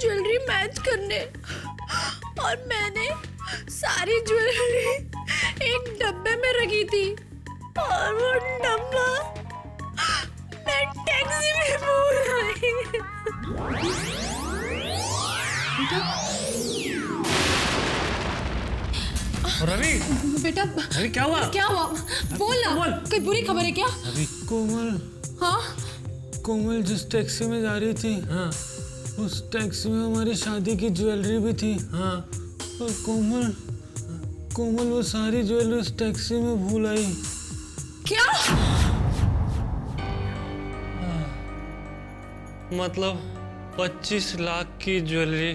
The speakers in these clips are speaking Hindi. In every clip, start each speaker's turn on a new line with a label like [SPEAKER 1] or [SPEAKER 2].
[SPEAKER 1] ज्वेलरी मैच करने और मैंने सारी ज्वेलरी एक डब्बे में रखी थी और वो डब्बा मैं टैक्सी में भूल आई।
[SPEAKER 2] रवि
[SPEAKER 3] बेटा
[SPEAKER 2] रवि क्या हुआ?
[SPEAKER 3] क्या हुआ? बोल ना, कोई बुरी खबर है क्या?
[SPEAKER 2] अभी कोमल,
[SPEAKER 3] हाँ
[SPEAKER 2] कोमल जिस टैक्सी में जा रही थी, हाँ, उस टैक्सी में हमारी शादी की ज्वेलरी भी थी, हाँ, और कोमल वो सारी ज्वेलरी उस टैक्सी में भूल आई।
[SPEAKER 3] क्या?
[SPEAKER 2] मतलब 25 लाख की ज्वेलरी।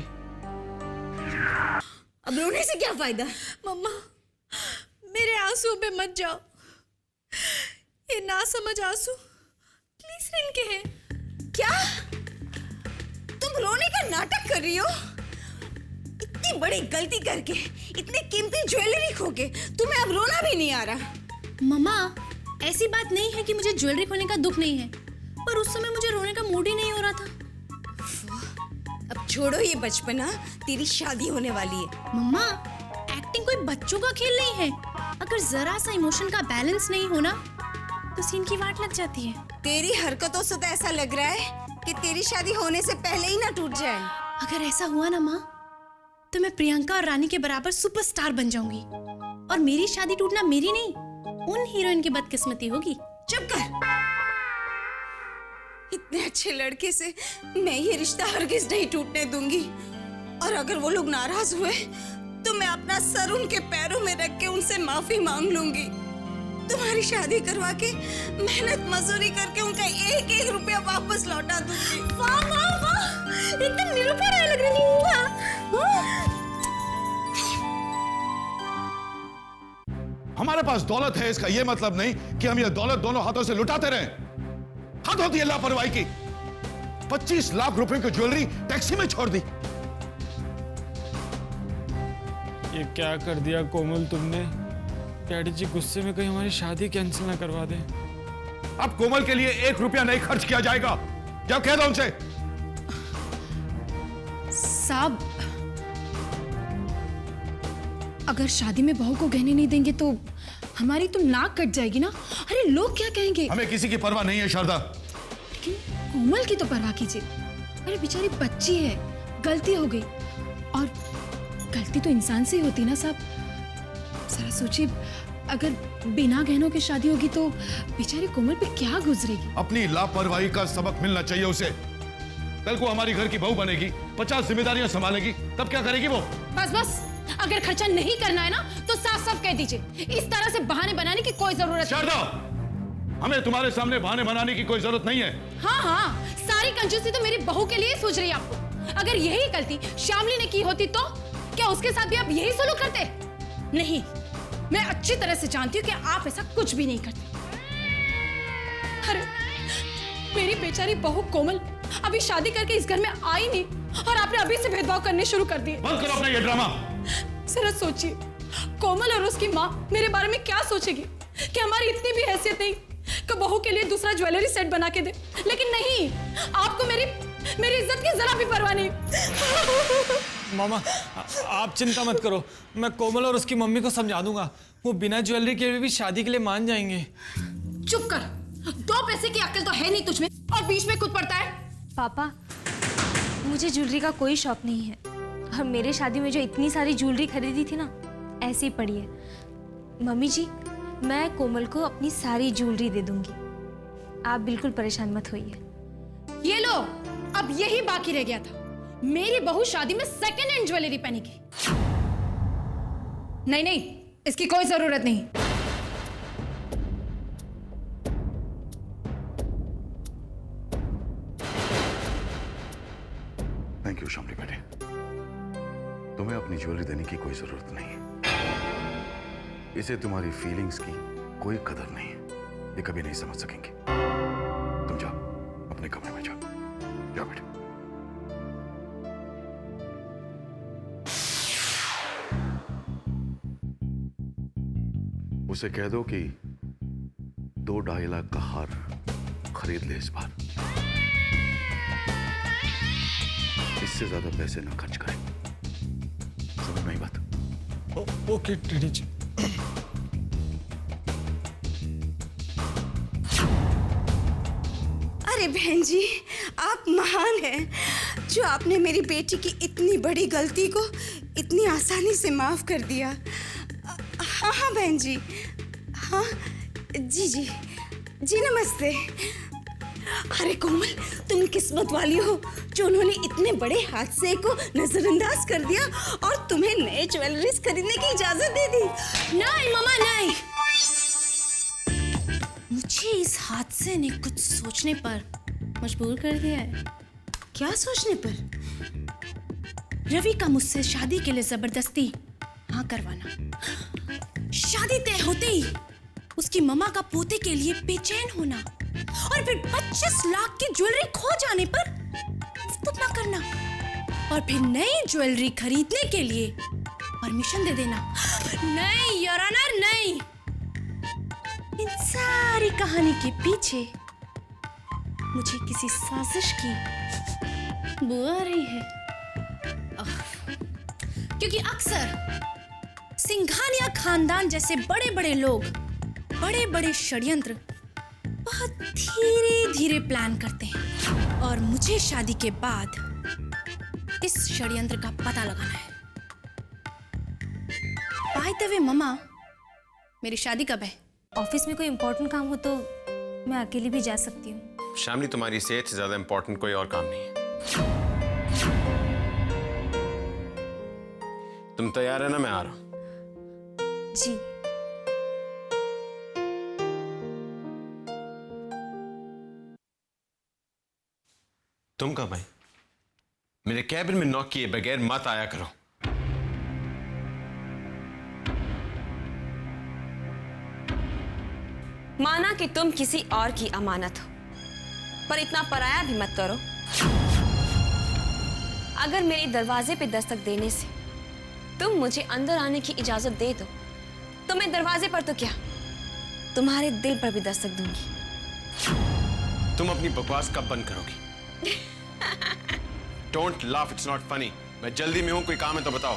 [SPEAKER 1] अब रोने से क्या फायदा? मम्मा, मेरे आंसुओं पे मत जाओ। ये ना समझ आंसू ग्लिसरीन के हैं।
[SPEAKER 4] क्या तुम रोने का नाटक कर रही हो? इतनी बड़ी गलती करके इतनी कीमती ज्वेलरी खो के तुम्हें अब रोना भी नहीं आ रहा?
[SPEAKER 3] मम्मा, ऐसी बात नहीं है कि मुझे ज्वेलरी खोने का दुख नहीं है, पर उस समय मुझे रोने का मूड ही नहीं हो रहा था।
[SPEAKER 4] अब छोड़ो ये बचपना, तेरी शादी होने वाली है।
[SPEAKER 3] मम्मा, एक्टिंग कोई बच्चों का खेल नहीं है। अगर जरा सा इमोशन का बैलेंस नहीं होना तो सीन की वाट लग जाती है।
[SPEAKER 4] तेरी हरकतों से तो ऐसा लग रहा है कि तेरी शादी होने से पहले ही ना टूट जाए।
[SPEAKER 3] अगर ऐसा हुआ ना माँ, तो मैं प्रियंका और रानी के बराबर सुपरस्टार बन जाऊंगी और मेरी शादी टूटना मेरी नहीं, उन हीरोइन की बदकिस्मती होगी।
[SPEAKER 4] चुप कर। इतने अच्छे लड़के से मैं ये रिश्ता हरगिज नहीं टूटने दूंगी, और अगर वो लोग नाराज हुए तो मैं अपना सर उनके पैरों में रख के उनसे माफी मांग लूंगी। तुम्हारी शादी करवा के मेहनत मजदूरी करके उनका एक एक रुपया वापस लौटा दूंगी।
[SPEAKER 1] वाह वाह वाह, एकदम निरूपण लग रही है।
[SPEAKER 5] हमारे पास दौलत है, इसका यह मतलब नहीं कि हम ये दौलत दोनों हाथों से लुटाते रहें। हद होती है लापरवाही की। 25 लाख रुपए की ज्वेलरी टैक्सी में छोड़ दी।
[SPEAKER 2] ये क्या कर दिया कोमल तुमने? डैडी जी गुस्से में कहीं हमारी शादी कैंसिल ना करवा दें।
[SPEAKER 5] अब कोमल के लिए 1 रुपया नहीं खर्च किया जाएगा। क्या कह दो उनसे?
[SPEAKER 3] साहब, अगर शादी में बहू को गहने नहीं देंगे तो हमारी तो नाक कट जाएगी ना। अरे लोग क्या कहेंगे?
[SPEAKER 5] हमें किसी की परवाह नहीं है शारदा।
[SPEAKER 3] लेकिन कोमल की तो परवाह कीजिए। अरे बेचारी बच्ची है, गलती हो गई, और गलती तो इंसान से ही होती ना साहब। जरा सोचिए, अगर बिना गहनों की शादी होगी तो बेचारी कोमल पे क्या गुजरेगी।
[SPEAKER 5] अपनी लापरवाही का सबक मिलना चाहिए उसे। कल को हमारी घर की बहू बनेगी, 50 जिम्मेदारियां संभालेगी, तब क्या करेगी वो?
[SPEAKER 3] बस बस, अगर खर्चा नहीं करना है ना तो साफ साफ कह दीजिए। इस तरह से बहाने बनाने की कोई जरूरत नहीं।
[SPEAKER 5] शारदा, हमें तुम्हारे सामने बहाने बनाने की कोई जरूरत नहीं है।
[SPEAKER 3] हाँ हाँ, सारी कंजूसी तो मेरी बहू के लिए सूझ रही है आपको। अगर यही गलती श्यामली ने की होती तो क्या उसके साथ भी आप यही सलूक करते? नहीं, मैं अच्छी तरह से जानती हूँ कि आप ऐसा कुछ भी नहीं करते। अरे मेरी बेचारी बहू कोमल अभी शादी करके इस घर में आई नहीं, और आपने अभी से भेदभाव करने शुरू कर दिए।
[SPEAKER 5] बंद करो अपना ये ड्रामा।
[SPEAKER 3] जरा सोचिए, कोमल और उसकी माँ मेरे बारे में क्या सोचेगी कि हमारी इतनी भी हैसियत नहीं कि बहू के लिए दूसरा ज्वेलरी सेट बना के दे। लेकिन नहीं, आपको मेरी इज्जत की जरा भी परवाह नहीं।
[SPEAKER 2] मामा, आप चिंता मत करो, मैं कोमल और उसकी मम्मी को समझा दूंगा। वो बिना ज्वेलरी के भी शादी के लिए मान जाएंगे।
[SPEAKER 3] चुप कर, 2 पैसे की अक्ल तो है नहीं तुझमें, और बीच में कूद पड़ता है।
[SPEAKER 1] पापा, मुझे ज्वेलरी का कोई शौक नहीं है, और मेरे शादी में जो इतनी सारी ज्वेलरी खरीदी थी ना, ऐसी पड़ी है। मम्मी जी, मैं कोमल को अपनी सारी ज्वेलरी दे दूंगी, आप बिल्कुल परेशान मत होइए।
[SPEAKER 3] ये लो, अब यही बाकी रह गया था, मेरी बहू शादी में सेकेंड हैंड ज्वेलरी पहनेगी। नहीं नहीं, इसकी कोई जरूरत नहीं।
[SPEAKER 5] थैंक यू शामली बेटे, तुम्हें अपनी ज्वेलरी देने की कोई जरूरत नहीं है। इसे तुम्हारी फीलिंग्स की कोई कदर नहीं है, ये कभी नहीं समझ सकेंगे। तुम जाओ अपने कमरे में, जाओ बेटे। उसे कह दो कि 2-2.5 लाख का हार खरीद ले इस बार। इस इससे ज्यादा पैसे ना खर्च करें। समझ में आई बात?
[SPEAKER 2] ओके डैडी जी।
[SPEAKER 4] अरे बहन जी, आप महान हैं जो आपने मेरी बेटी की इतनी बड़ी गलती को इतनी आसानी से माफ कर दिया। हाँ हाँ बहन जी, हाँ जी जी जी नमस्ते। अरे कोमल, तुम किस्मत वाली हो जो उन्होंने इतने बड़े हादसे को नजरअंदाज कर दिया और तुम्हें नए ज्वेलरीज खरीदने की इजाजत दे दी।
[SPEAKER 3] नहीं मामा नहीं, मुझे इस हादसे ने कुछ सोचने पर मजबूर कर दिया है।
[SPEAKER 4] क्या सोचने पर?
[SPEAKER 3] रवि का मुझसे शादी के लिए जबरदस्ती हाँ करवाना, शादी तय होते ही उसकी मम्मा का पोते के लिए बेचैन होना और फिर 25 लाख की ज्वेलरी खो जाने पर ना करना और फिर नई ज्वेलरी खरीदने के लिए परमिशन दे देना। नहीं योर ऑनर, नहीं। इन सारी कहानी के पीछे मुझे किसी साजिश की बू आ रही है। क्योंकि अक्सर सिंघानिया खानदान जैसे बड़े बड़े लोग बड़े बड़े षड्यंत्र बहुत धीरे धीरे प्लान करते हैं और मुझे शादी के बाद इस षड्यंत्र का पता लगाना है। बाय द वे मम्मा, मेरी शादी कब है?
[SPEAKER 1] ऑफिस में कोई इम्पोर्टेंट काम हो तो मैं अकेली भी जा सकती हूँ।
[SPEAKER 6] शामली, तुम्हारी सेहत से ज्यादा इंपॉर्टेंट कोई और काम नहीं है। तुम तैयार है ना? मैं आ रहा हूं।
[SPEAKER 1] जी।
[SPEAKER 6] तुम कब आए? मेरे कैबिन में नॉक किए बगैर मत आया करो।
[SPEAKER 7] माना कि तुम किसी और की अमानत हो, पर इतना पराया भी मत करो। अगर मेरे दरवाजे पे दस्तक देने से तुम मुझे अंदर आने की इजाजत दे दो तो मैं दरवाजे पर तो क्या, तुम्हारे दिल पर भी दस्तक दूंगी।
[SPEAKER 6] तुम अपनी बकवास कब बंद करोगी? Don't laugh, it's not funny. मैं जल्दी में हूं, कोई काम है तो बताओ।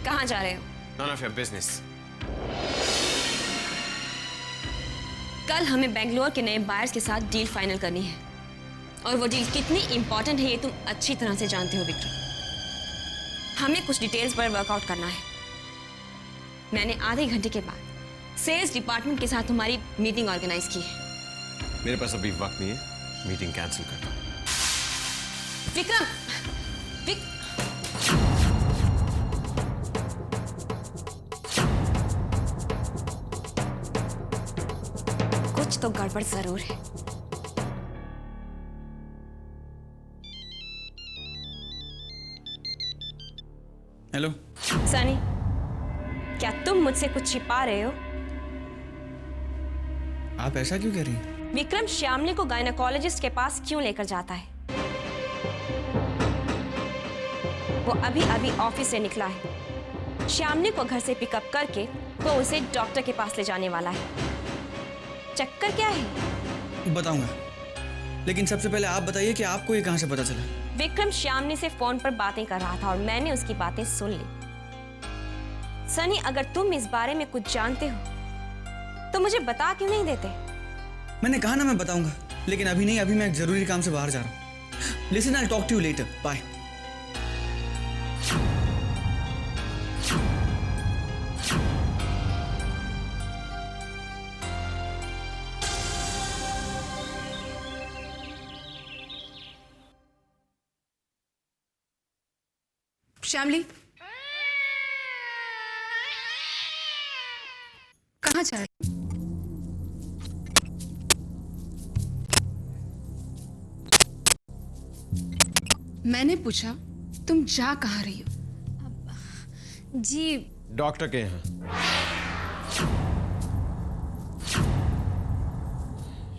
[SPEAKER 7] कहाँ जा रहे हो?
[SPEAKER 6] None of your business.
[SPEAKER 7] कल हमें बेंगलोर के नए बायर्स के साथ डील फाइनल करनी है और वो डील कितनी इंपॉर्टेंट है ये तुम अच्छी तरह से जानते हो विक्रम। हमें कुछ डिटेल्स पर वर्कआउट करना है। मैंने आधे घंटे के बाद सेल्स डिपार्टमेंट के साथ तुम्हारी मीटिंग ऑर्गेनाइज की है।
[SPEAKER 6] मेरे पास अभी वक्त नहीं है, मीटिंग कैंसिल कर दो।
[SPEAKER 7] विक्रम, कुछ तो गड़बड़ जरूर है।
[SPEAKER 8] हेलो
[SPEAKER 7] सनी, क्या तुम मुझसे कुछ छिपा रहे हो?
[SPEAKER 8] आप ऐसा क्यों कह रही हैं?
[SPEAKER 7] विक्रम श्यामली को गायनेकोलॉजिस्ट के पास क्यों लेकर जाता है? वो अभी अभी ऑफिस से निकला है। श्यामली को घर से पिकअप करके वो उसे डॉक्टर के पास ले जाने वाला है। चक्कर क्या है?
[SPEAKER 8] बताऊंगा, लेकिन सबसे पहले आप बताइए कि आपको ये कहां से पता चला?
[SPEAKER 7] विक्रम श्यामली से फोन पर बातें कर रहा था और मैंने उसकी बातें सुन ली। सनी, अगर तुम इस बारे में कुछ जानते हो तो मुझे बता क्यों नहीं देते?
[SPEAKER 8] मैंने कहा ना मैं बताऊंगा, लेकिन अभी नहीं। अभी मैं एक जरूरी काम से बाहर जा रहा हूं। Listen, I will talk to you later. Bye.
[SPEAKER 3] Shyamali, कहाँ जा रही? मैंने पूछा तुम जा कहाँ रही हो?
[SPEAKER 1] जी
[SPEAKER 6] डॉक्टर के यहाँ।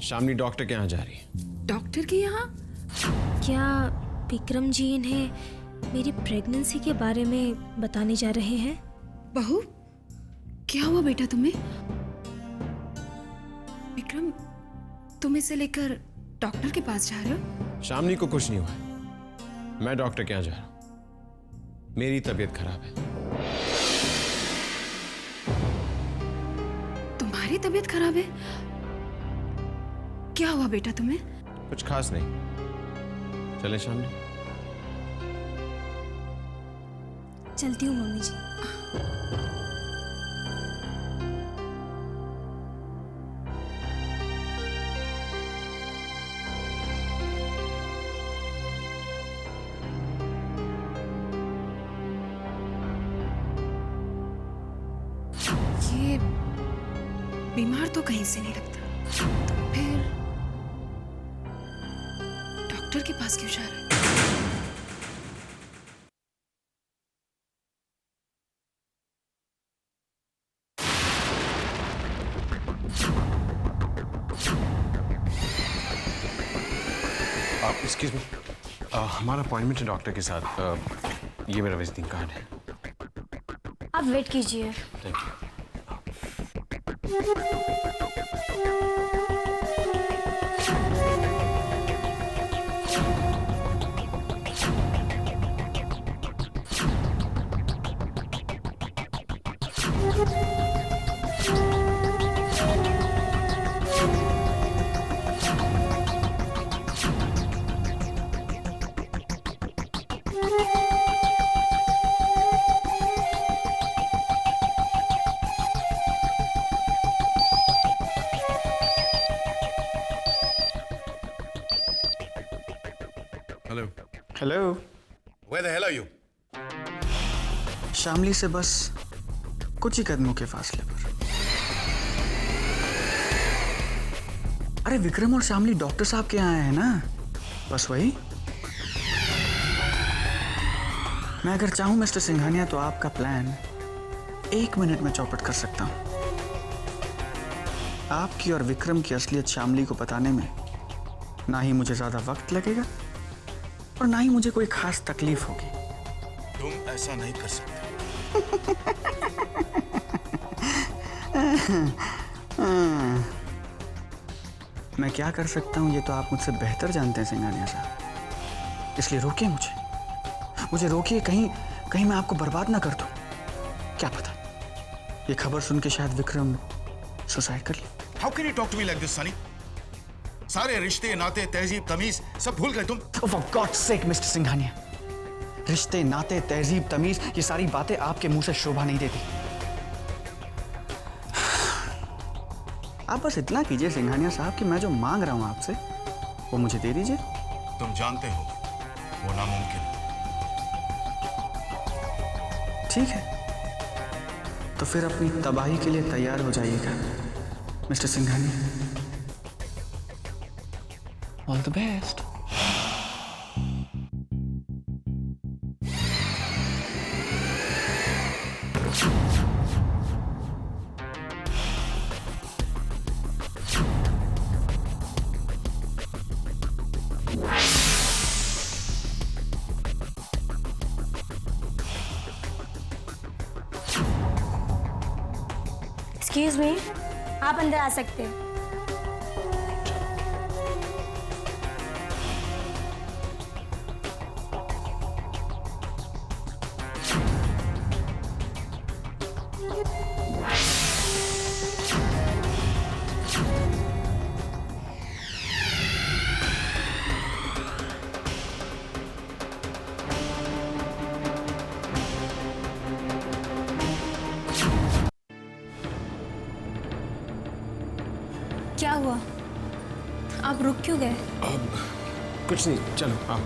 [SPEAKER 6] शामली डॉक्टर के यहाँ जा रही है।
[SPEAKER 3] डॉक्टर के यहाँ?
[SPEAKER 1] क्या विक्रम जी इन्हें मेरी प्रेगनेंसी के बारे में बताने जा रहे हैं?
[SPEAKER 3] बहू, क्या हुआ बेटा तुम्हें? विक्रम, तुम इसे लेकर डॉक्टर के पास जा रहे हो?
[SPEAKER 6] शामली को कुछ नहीं हुआ है, मैं डॉक्टर के यहाँ जा रहा हूं। मेरी तबीयत खराब है।
[SPEAKER 3] तुम्हारी तबीयत खराब है? क्या हुआ बेटा तुम्हें?
[SPEAKER 6] कुछ खास नहीं। चले शामली?
[SPEAKER 1] चलती हूँ मम्मी जी।
[SPEAKER 3] ये बीमार तो कहीं से नहीं लगता, तो फिर डॉक्टर के पास क्यों जा रहा है?
[SPEAKER 6] आप एक्सक्यूज मी, हमारा अपॉइंटमेंट है डॉक्टर के साथ। ये मेरा विजिटिंग कार्ड है।
[SPEAKER 1] आप वेट कीजिए।
[SPEAKER 6] Thank you.
[SPEAKER 5] Hello.
[SPEAKER 8] Hello.
[SPEAKER 5] Where the hell are you?
[SPEAKER 8] Shamli से बस कुछ ही कदमों के फासले पर। अरे विक्रम और शामली डॉक्टर साहब के यहाँ आए हैं ना, बस वही। मैं अगर चाहूं मिस्टर सिंघानिया तो आपका प्लान 1 मिनट में चौपट कर सकता हूं। आपकी और विक्रम की असलियत शामली को बताने में ना ही मुझे ज्यादा वक्त लगेगा और ना ही मुझे कोई खास तकलीफ होगी।
[SPEAKER 5] तुम ऐसा नहीं कर सकते।
[SPEAKER 8] मैं क्या कर सकता हूं ये तो आप मुझसे बेहतर जानते हैं सिंघानिया साहब, इसलिए रोकिए मुझे रोकिए। कहीं मैं आपको बर्बाद ना कर दूं। क्या पता ये खबर सुन के शायद विक्रम सुसाइड कर ले।
[SPEAKER 5] How can you talk to me like this, Sunny? सारे रिश्ते नाते तहजीब तमीज सब भूल गए तुम।
[SPEAKER 8] Oh, for God's sake, mister Singhania, रिश्ते नाते तहजीब तमीज ये सारी बातें आपके मुंह से शोभा नहीं देती। आप बस इतना कीजिए सिंघानिया साहब कि मैं जो मांग रहा हूं आपसे वो मुझे दे दीजिए।
[SPEAKER 5] तुम जानते हो वो नामुमकिन है।
[SPEAKER 8] ठीक है, तो फिर अपनी तबाही के लिए तैयार हो जाइएगा mister Singhania. All the best.
[SPEAKER 1] Excuse me, आप अंदर आ सकते हैं। क्या हुआ? आप रुक क्यों गए?
[SPEAKER 6] कुछ नहीं, चलो आओ।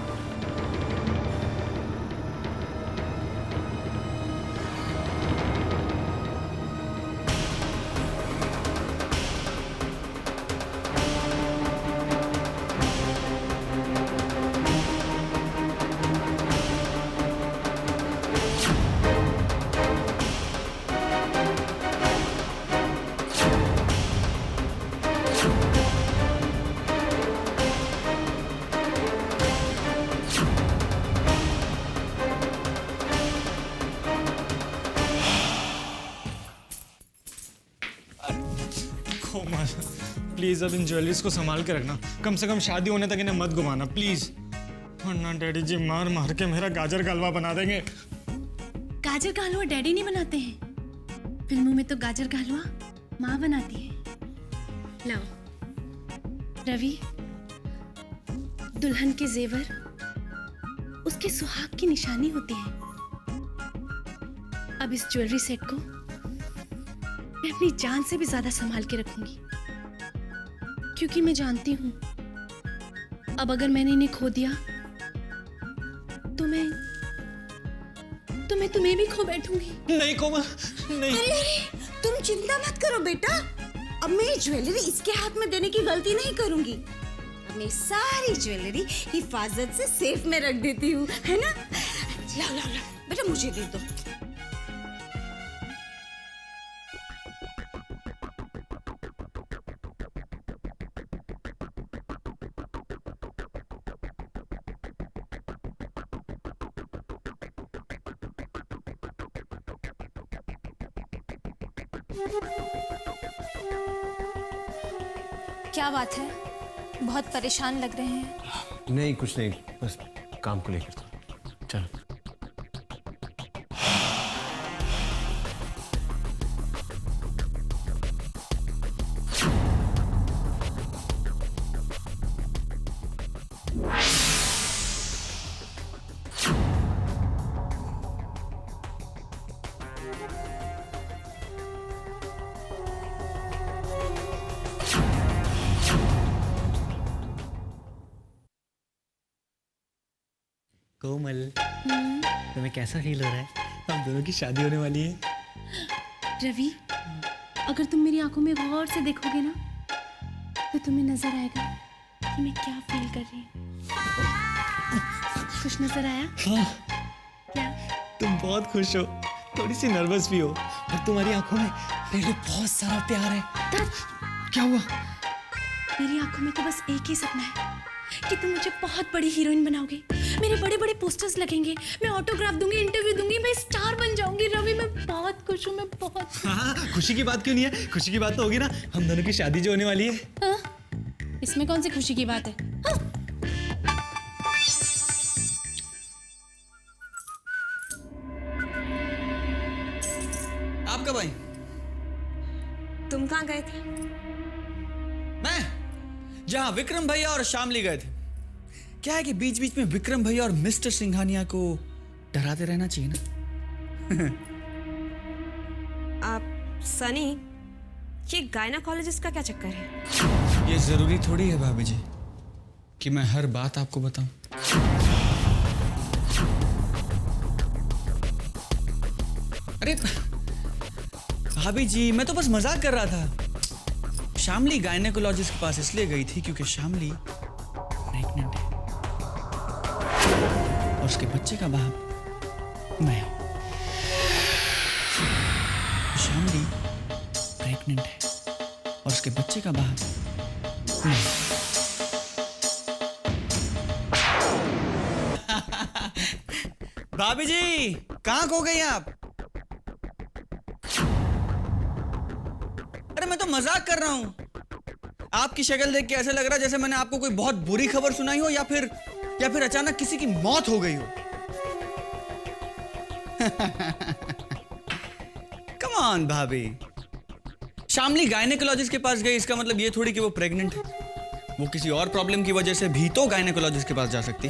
[SPEAKER 2] प्लीज अब इन ज्वेलरीज को संभाल के रखना। कम से कम शादी होने तक इन्हें मत घुमाना प्लीज। वरना डैडी जी मार मार के मेरा गाजर का हलवा बना देंगे।
[SPEAKER 3] गाजर का हलवा डैडी नहीं बनाते हैं, फिल्मों में तो गाजर का हलवा माँ बनाती है। लाओ रवि, दुल्हन के जेवर उसके सुहाग की निशानी होती है। अब इस ज्वेलरी सेट को मैं अपनी जान से भी ज्यादा संभाल के रखूंगी, क्योंकि मैं जानती हूं अब अगर मैंने इन्हें खो दिया तो मैं तुम्हें भी खो बैठूंगी।
[SPEAKER 2] नहीं कोमल, नहीं।
[SPEAKER 4] अरे तुम चिंता मत करो बेटा, अब मैं ये ज्वेलरी इसके हाथ में देने की गलती नहीं करूंगी। अब मैं सारी ज्वेलरी हिफाजत से सेफ में रख देती हूँ, है ना? लाओ लाओ लाओ बेटा, मुझे दे दो।
[SPEAKER 1] क्या बात है, बहुत परेशान लग रहे हैं।
[SPEAKER 6] नहीं कुछ नहीं, बस काम को लेकर था। चलो।
[SPEAKER 8] कोमल, तुम्हें कैसा फील हो रहा है? हम दोनों की शादी होने वाली है।
[SPEAKER 3] रवि, अगर तुम मेरी आंखों में गौर से देखोगे ना तो तुम्हें नजर आएगा कि मैं क्या फील कर रही हूँ। कुछ नजर आया?
[SPEAKER 8] हाँ,
[SPEAKER 3] क्या?
[SPEAKER 8] तुम बहुत खुश हो, थोड़ी सी नर्वस भी हो, और तुम्हारी आंखों में मेरे लिए बहुत सारा प्यार है। क्या हुआ?
[SPEAKER 3] मेरी आंखों में तो बस एक ही सपना है कि तुम मुझे बहुत बड़ी हीरोइन बनाओगे, मेरे बड़े बड़े पोस्टर्स लगेंगे, मैं ऑटोग्राफ दूंगी, इंटरव्यू दूंगी, मैं स्टार बन जाऊंगी। रवि, मैं बहुत खुश हूँ, मैं बहुत।
[SPEAKER 8] हाँ, खुशी की बात क्यों नहीं है? खुशी की बात तो होगी ना, हम दोनों की शादी जो होने वाली है।
[SPEAKER 3] हाँ? इसमें कौन सी खुशी की बात है? हाँ?
[SPEAKER 8] आप कब आई?
[SPEAKER 7] तुम कहाँ गए थे?
[SPEAKER 8] मैं जहां विक्रम भैया और शामली गए थे। क्या है कि बीच बीच में विक्रम भैया और मिस्टर सिंघानिया को डराते रहना चाहिए ना।
[SPEAKER 7] आप सनी, ये गायनाकोलॉजिस्ट का क्या चक्कर है?
[SPEAKER 8] ये जरूरी थोड़ी है भाभी जी कि मैं हर बात आपको बताऊं। अरे भाभी जी, मैं तो बस मजाक कर रहा था। शामली गायनेकोलॉजिस्ट के पास इसलिए गई थी क्योंकि शामली प्रेग्नेंट है और उसके बच्चे का बाप मैं हूं। शामली प्रेग्नेंट है और उसके बच्चे का बाप मैं हूं। भाभी जी, कहां खो गई आप? अरे मैं तो मजाक कर रहा हूं। आपकी शक्ल देख के ऐसा लग रहा है जैसे मैंने आपको कोई बहुत बुरी खबर सुनाई हो या फिर अचानक किसी की मौत हो गई हो। कम ऑन भाभी, शामली गायनेकोलॉजिस्ट के पास गई इसका मतलब ये थोड़ी कि वो प्रेग्नेंट है। वो किसी और प्रॉब्लम की वजह से भी तो गायनेकोलॉजिस्ट के पास जा सकती।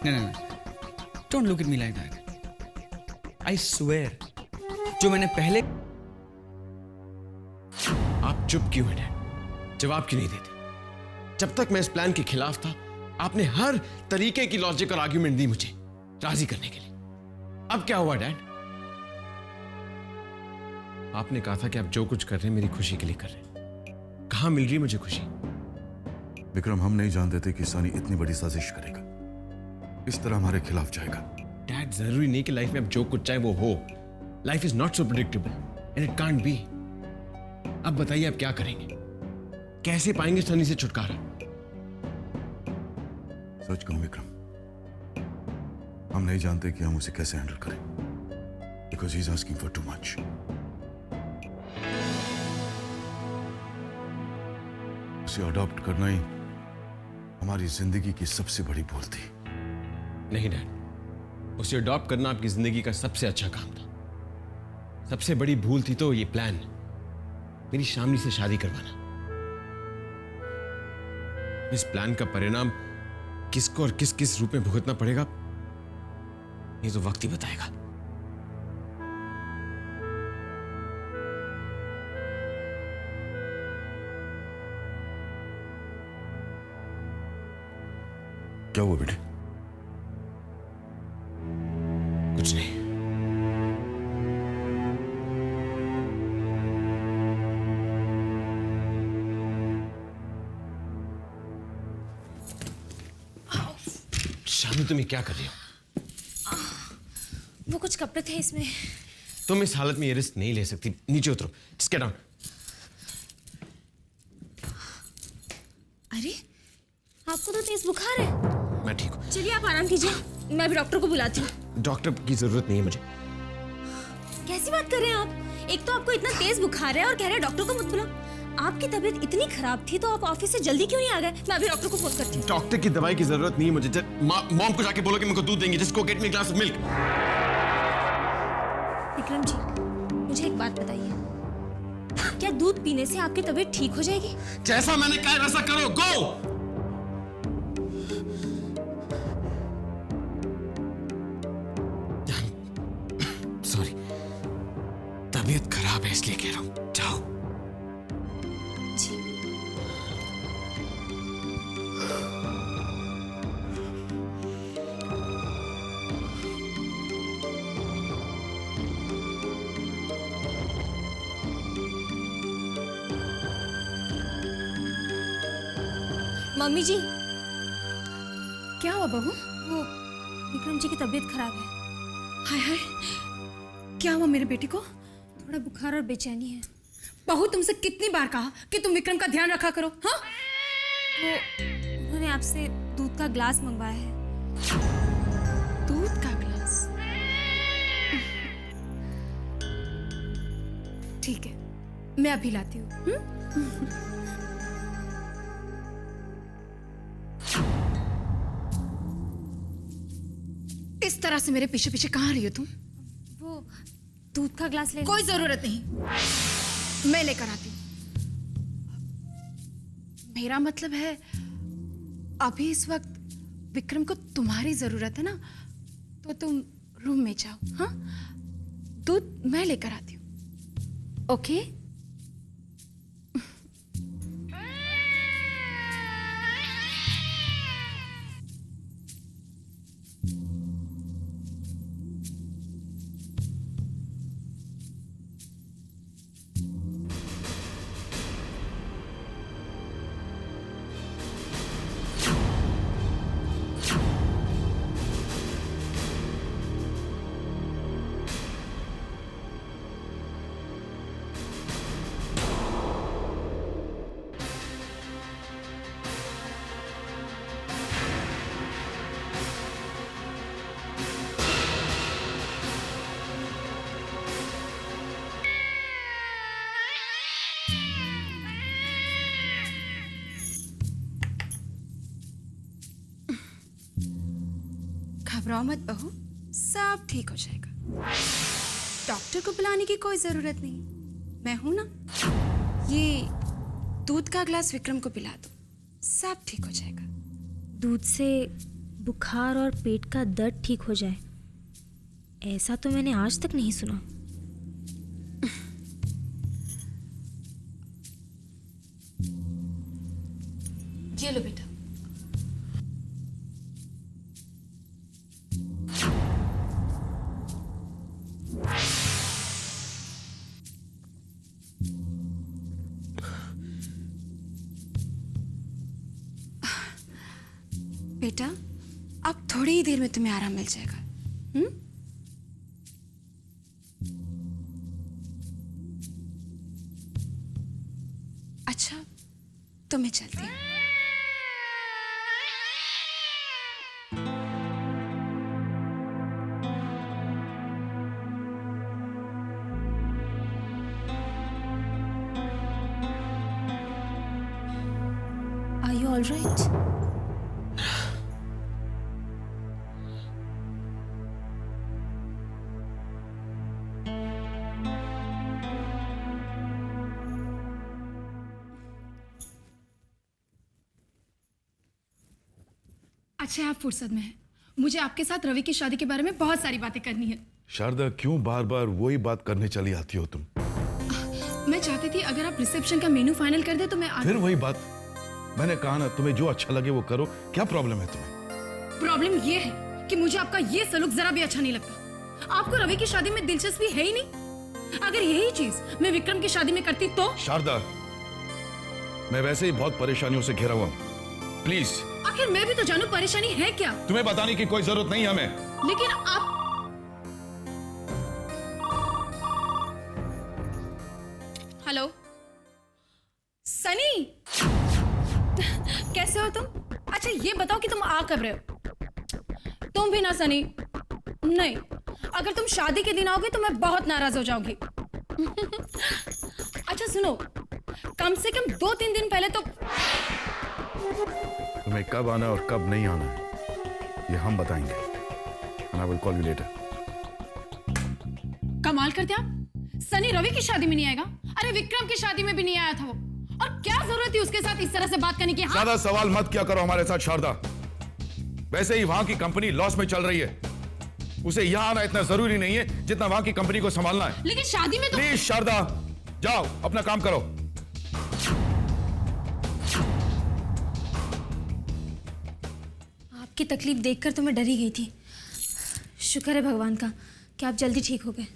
[SPEAKER 8] नहीं, don't look at me like that. I swear, जो मैंने पहले।
[SPEAKER 6] आप चुप क्यों हैं डैड? जवाब क्यों नहीं देते? जब तक मैं इस प्लान के खिलाफ था, आपने हर तरीके की लॉजिकल आर्ग्यूमेंट दी मुझे राजी करने के लिए। अब क्या हुआ डैड? आपने कहा था कि आप जो कुछ कर रहे हैं मेरी खुशी के लिए कर रहे हैं। कहां मिल रही मुझे खुशी?
[SPEAKER 5] विक्रम, हम नहीं जानते थे कि सनी इतनी बड़ी साजिश करेगा, इस तरह हमारे खिलाफ जाएगा।
[SPEAKER 6] डैड, जरूरी नहीं कि लाइफ में अब जो कुछ चाहे वो हो। Life is not so predictable and it can't be. अब बताइए आप क्या करेंगे? कैसे पाएंगे सनी से छुटकारा?
[SPEAKER 5] सच कहूं विक्रम, हम नहीं जानते कि हम उसे कैसे हैंडल करें, because he is asking for too much. उसे अडॉप्ट करना ही हमारी जिंदगी की सबसे बड़ी भूल थी।
[SPEAKER 6] नहीं डैड, उसे अडॉप्ट करना आपकी जिंदगी का सबसे अच्छा काम था। सबसे बड़ी भूल थी तो ये प्लान, मेरी शामली से शादी करवाना। इस प्लान का परिणाम किसको और किस किस रूप में भुगतना पड़ेगा ये तो वक्त ही बताएगा।
[SPEAKER 5] क्या हुआ बेटे?
[SPEAKER 6] कुछ नहीं। शामली, तुम ये क्या कर रही हो?
[SPEAKER 1] वो कुछ कपड़े थे इसमें।
[SPEAKER 6] तुम इस हालत में ये रिस्क नहीं ले सकती। नीचे उतरो। Just get down।
[SPEAKER 1] अरे आपको तो तेज बुखार है।
[SPEAKER 6] मैं ठीक हूँ।
[SPEAKER 1] चलिए आप आराम कीजिए, मैं अभी डॉक्टर को बुलाती हूँ।
[SPEAKER 6] डॉक्टर की जरूरत नहीं है मुझे।
[SPEAKER 1] कैसी बात कर रहे हैं आप? एक तो आपको इतना तेज बुखार है और कह रहे हैं डॉक्टर को मत बुलाओ। आपकी तबीयत इतनी खराब थी तो आप ऑफिस से जल्दी क्यों नहीं आ गए? मैं अभी डॉक्टर को फोन करती हूँ।
[SPEAKER 6] डॉक्टर की दवाई की जरूरत नहीं है मुझे। मॉम को जाके बोलो कि मुझे दूध देंगे। जिसको गेट में glass of milk.
[SPEAKER 1] Vikram ji, मुझे एक बात बताइए, क्या दूध पीने से आपकी तबीयत ठीक हो जाएगी?
[SPEAKER 6] जैसा मैंने कहा वैसा करो। गो। सॉरी, तबीयत खराब है इसलिए कह रहा हूं। जाओ।
[SPEAKER 1] जी। मम्मी जी,
[SPEAKER 3] क्या हुआ बहू?
[SPEAKER 1] वो विक्रम जी की तबीयत खराब है।
[SPEAKER 3] हाय हाय, क्या हुआ मेरे बेटी को?
[SPEAKER 1] थोड़ा बुखार और बेचैनी है।
[SPEAKER 3] बहू, तुमसे कितनी बार कहा कि तुम विक्रम का ध्यान रखा करो। हाँ,
[SPEAKER 1] वो उन्होंने आपसे दूध का ग्लास मंगवाया है।
[SPEAKER 3] दूध का ग्लास? ठीक है, मैं अभी लाती हूँ। इस तरह से मेरे पीछे पीछे कहाँ रही हो तुम?
[SPEAKER 1] वो दूध का ग्लास ले।
[SPEAKER 3] कोई जरूरत नहीं, मैं लेकर आती हूँ। मेरा मतलब है अभी इस वक्त विक्रम को तुम्हारी जरूरत है ना, तो तुम रूम में जाओ। हाँ, दूध मैं लेकर आती हूँ। ओके? घबराओ मत बहू, सब ठीक हो जाएगा। डॉक्टर को बुलाने की कोई जरूरत नहीं, मैं हूं ना। ये दूध का ग्लास विक्रम को पिला दो, सब ठीक हो जाएगा।
[SPEAKER 1] दूध से बुखार और पेट का दर्द ठीक हो जाए, ऐसा तो मैंने आज तक नहीं सुना।
[SPEAKER 3] ये लो बेटा। बेटा, अब थोड़ी ही देर में तुम्हें आराम मिल जाएगा। अच्छा, तो मैं चलती हूँ।
[SPEAKER 1] Are you all right?
[SPEAKER 3] अच्छा आप फुर्सत में हैं। मुझे आपके साथ रवि की शादी के बारे में बहुत सारी बातें करनी है।
[SPEAKER 5] शारदा, क्यों बार बार वही बात करने चली आती हो तुम?
[SPEAKER 3] मैं चाहती थी अगर आप रिसेप्शन का मेनू फाइनल कर दे तो मैं
[SPEAKER 5] फिर वही बात। मैंने कहा ना, तुम्हें जो अच्छा लगे वो करो। क्या प्रॉब्लम है तुम्हें?
[SPEAKER 3] प्रॉब्लम ये है कि मुझे आपका ये सलूक जरा भी अच्छा नहीं लगता। आपको रवि की शादी में दिलचस्पी है ही नहीं। अगर यही चीज मैं विक्रम की शादी में करती तो?
[SPEAKER 5] शारदा, मैं वैसे ही बहुत परेशानियों से घिरा हुआ हूं। प्लीज।
[SPEAKER 3] आखिर मैं भी तो जानू परेशानी है क्या।
[SPEAKER 5] तुम्हें बताने की कोई जरूरत नहीं है हमें।
[SPEAKER 3] लेकिन आप हेलो सनी, कैसे हो तुम? अच्छा ये बताओ कि तुम आ कब रहे हो? तुम भी ना सनी। नहीं, अगर तुम शादी के दिन आओगे तो मैं बहुत नाराज हो जाऊंगी। अच्छा सुनो, कम से कम 2-3 दिन पहले तो।
[SPEAKER 5] तुम्हें कब आना और कब नहीं आना है ये हम बताएंगे। And I will call you later.
[SPEAKER 3] कमाल करते आप। सनी रवि की शादी में नहीं आएगा? अरे विक्रम की शादी में भी नहीं आया था वो। और क्या जरूरत थी उसके साथ इस तरह से बात करने की? हाँ?
[SPEAKER 5] ज्यादा सवाल मत किया करो हमारे साथ शारदा। वैसे ही वहां की कंपनी लॉस में चल रही है। उसे यहां आना इतना जरूरी नहीं है जितना वहां की कंपनी को संभालना है।
[SPEAKER 3] लेकिन शादी में तो।
[SPEAKER 5] प्लीज शारदा, जाओ अपना काम करो।
[SPEAKER 1] आपकी तकलीफ देखकर तो मैं डर ही गई थी। शुक्र है भगवान का कि आप जल्दी ठीक हो गए।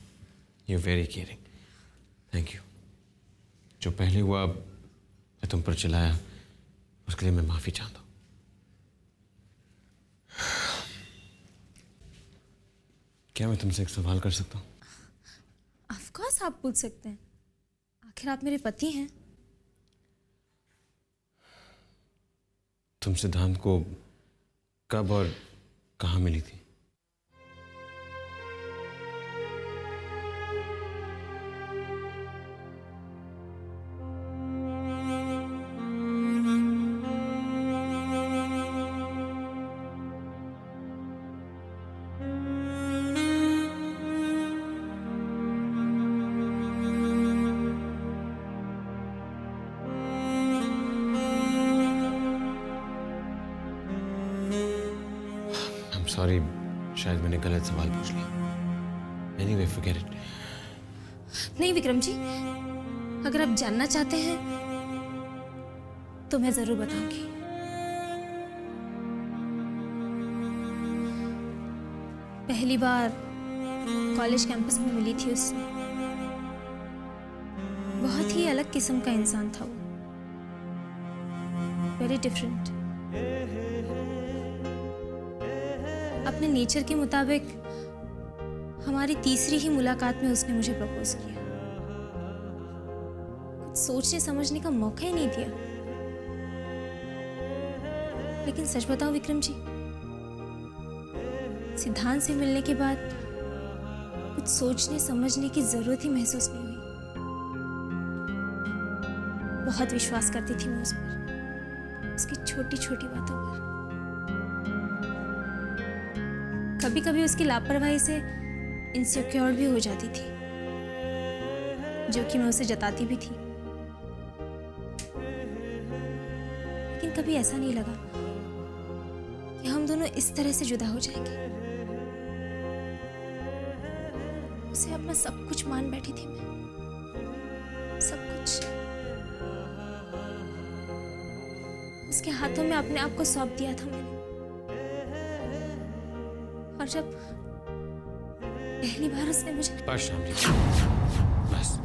[SPEAKER 6] You very caring, thank you. जो पहले हुआ मैं तुम पर चिल्लाया, उसके लिए मैं माफी चाहता हूं। क्या मैं तुमसे एक सवाल कर सकता हूं?
[SPEAKER 1] ऑफ कोर्स आप पूछ सकते हैं, आखिर आप मेरे पति हैं।
[SPEAKER 6] तुम सिद्धांत को कब और कहां मिली थी? सॉरी, शायद मैंने गलत सवाल पूछ लिया। Anyway forget it.
[SPEAKER 1] नहीं विक्रम जी, अगर आप जानना चाहते हैं तो मैं जरूर बताऊंगी। पहली बार कॉलेज कैंपस में मिली थी उससे। बहुत ही अलग किस्म का इंसान था वो, वेरी डिफरेंट। अपने नेचर के मुताबिक हमारी तीसरी ही मुलाकात में उसने मुझे प्रपोज किया। कुछ सोचने समझने का मौका ही नहीं दिया। लेकिन सच बताओ विक्रम जी, सिद्धांत से मिलने के बाद कुछ सोचने समझने की जरूरत ही महसूस नहीं हुई। बहुत विश्वास करती थी मैं उस पर, उसकी छोटी छोटी बातों पर। कभी कभी उसकी लापरवाही से इनसिक्योर भी हो जाती थी, जो कि मैं उसे जताती भी थी। लेकिन कभी ऐसा नहीं लगा कि हम दोनों इस तरह से जुदा हो जाएंगे। उसे अपना सब कुछ मान बैठी थी मैं, सब कुछ। उसके हाथों में अपने आप को सौंप दिया था मैंने। और जब पहली बार उसने मुझे।
[SPEAKER 6] बस शामली, बस।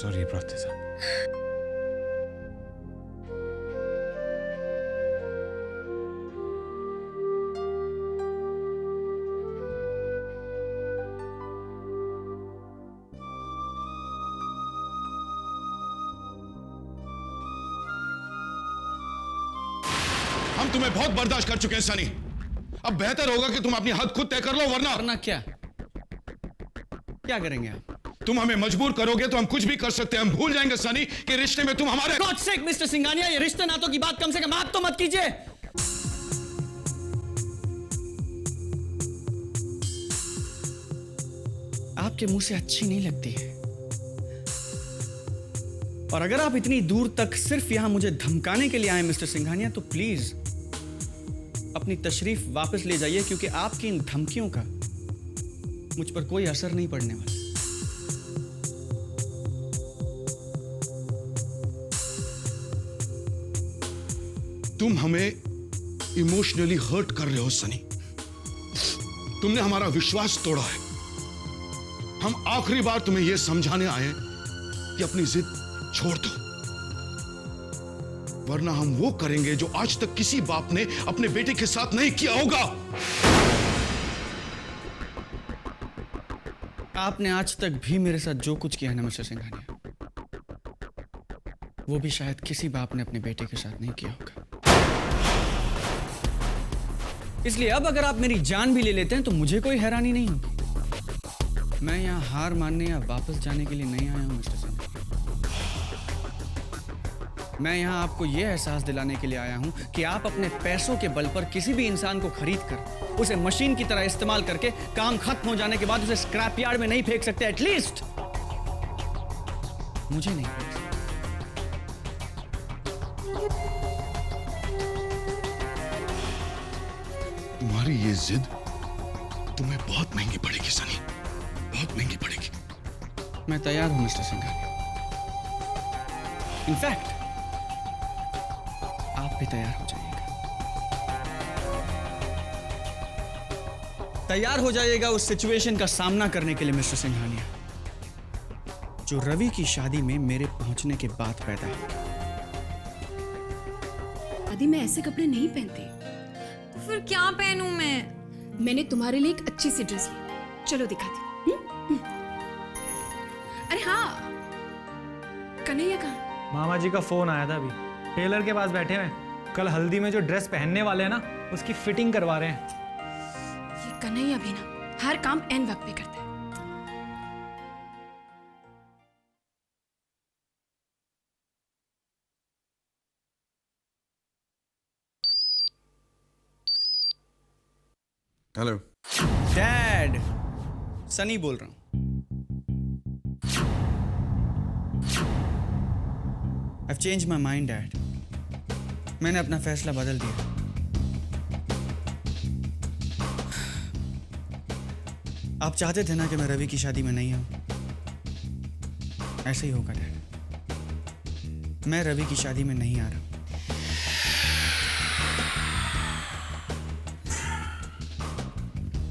[SPEAKER 6] Sorry you brought this up.
[SPEAKER 5] हम तुम्हें बहुत बर्दाश्त कर चुके हैं सनी। अब बेहतर होगा कि तुम अपनी हद खुद तय कर लो, वरना
[SPEAKER 8] क्या करेंगे आप?
[SPEAKER 5] तुम हमें मजबूर करोगे तो हम कुछ भी कर सकते हैं। हम भूल जाएंगे सनी कि रिश्ते में तुम हमारे।
[SPEAKER 8] गॉड सेक मिस्टर सिंघानिया, ये रिश्ते नातों की बात कम से कम आप तो मत कीजिए। आपके मुंह से अच्छी नहीं लगती है। और अगर आप इतनी दूर तक सिर्फ यहां मुझे धमकाने के लिए आए मिस्टर सिंघानिया, तो प्लीज अपनी तशरीफ वापस ले जाइए, क्योंकि आपकी इन धमकियों का मुझ पर कोई असर नहीं पड़ने वाला।
[SPEAKER 5] तुम हमें इमोशनली हर्ट कर रहे हो सनी। तुमने हमारा विश्वास तोड़ा है। हम आखिरी बार तुम्हें यह समझाने आए कि अपनी जिद छोड़ दो, वरना हम वो करेंगे जो आज तक किसी बाप ने अपने बेटे के साथ नहीं किया होगा।
[SPEAKER 8] आपने आज तक भी मेरे साथ जो कुछ किया है ना मिस्टर सिंघानिया, वो भी शायद किसी बाप ने अपने बेटे के साथ नहीं किया होगा। इसलिए अब अगर आप मेरी जान भी ले लेते हैं तो मुझे कोई हैरानी नहीं होगी। मैं यहां हार मानने या वापस जाने के लिए नहीं आया हूं मिस्टर सिंघानिया। मैं यहां आपको यह एहसास दिलाने के लिए आया हूं कि आप अपने पैसों के बल पर किसी भी इंसान को खरीद कर उसे मशीन की तरह इस्तेमाल करके काम खत्म हो जाने के बाद उसे स्क्रैप यार्ड में नहीं फेंक सकते। एटलीस्ट मुझे नहीं फेंक सकते।
[SPEAKER 5] तुम्हारी ये जिद तुम्हें बहुत महंगी पड़ेगी सनी, बहुत महंगी पड़ेगी।
[SPEAKER 8] मैं तैयार हूं मिस्टर सिंघानिया। इनफैक्ट आप भी तैयार हो जाइएगा। तैयार हो जाइएगा उस सिचुएशन का सामना करने के लिए मिस्टर सिंघानिया, जो रवि की शादी में मेरे पहुंचने के बाद पैदा हुई।
[SPEAKER 3] आदि मैं ऐसे कपड़े नहीं पहनती।
[SPEAKER 1] तो फिर क्या पहनूं मैं?
[SPEAKER 3] मैंने तुम्हारे लिए एक अच्छी सी ड्रेस ली, चलो दिखाती हूँ। अरे हाँ, कन्हैया कहाँ?
[SPEAKER 9] मामा जी का फोन आया था, अभी टेलर के पास बैठे हुए हैं। कल हल्दी में जो ड्रेस पहनने वाले हैं ना, उसकी फिटिंग करवा रहे हैं।
[SPEAKER 3] ये कन्हैया भी ना हर काम एन वक्त पे करता है।
[SPEAKER 5] हेलो
[SPEAKER 8] डैड, सनी बोल रहा हूं। I've changed my mind, Dad. मैंने अपना फैसला बदल दिया। आप चाहते थे ना कि मैं रवि की शादी में नहीं आऊं। ऐसे ही होगा डैड। मैं रवि की शादी में नहीं आ रहा हूं।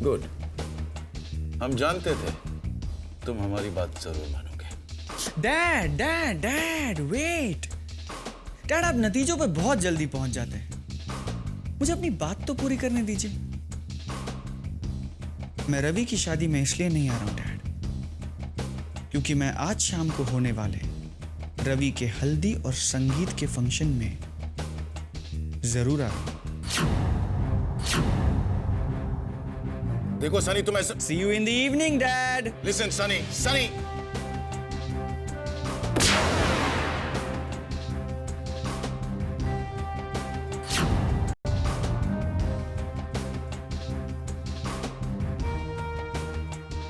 [SPEAKER 5] गुड, हम जानते थे तुम हमारी बात जरूर मानोगे।
[SPEAKER 8] Dad dad dad wait. Dad, आप नतीजों पर बहुत जल्दी पहुंच जाते हैं। मुझे अपनी बात तो पूरी करने दीजिए। मैं रवि की शादी में इसलिए नहीं आ रहा हूं डैड, क्योंकि मैं आज शाम को होने वाले रवि के हल्दी और संगीत के फंक्शन में जरूर आ रहा हूं।
[SPEAKER 5] देखो सनी, तुम ऐसा
[SPEAKER 8] See you in the evening, Dad.
[SPEAKER 5] Listen Sunny, Sunny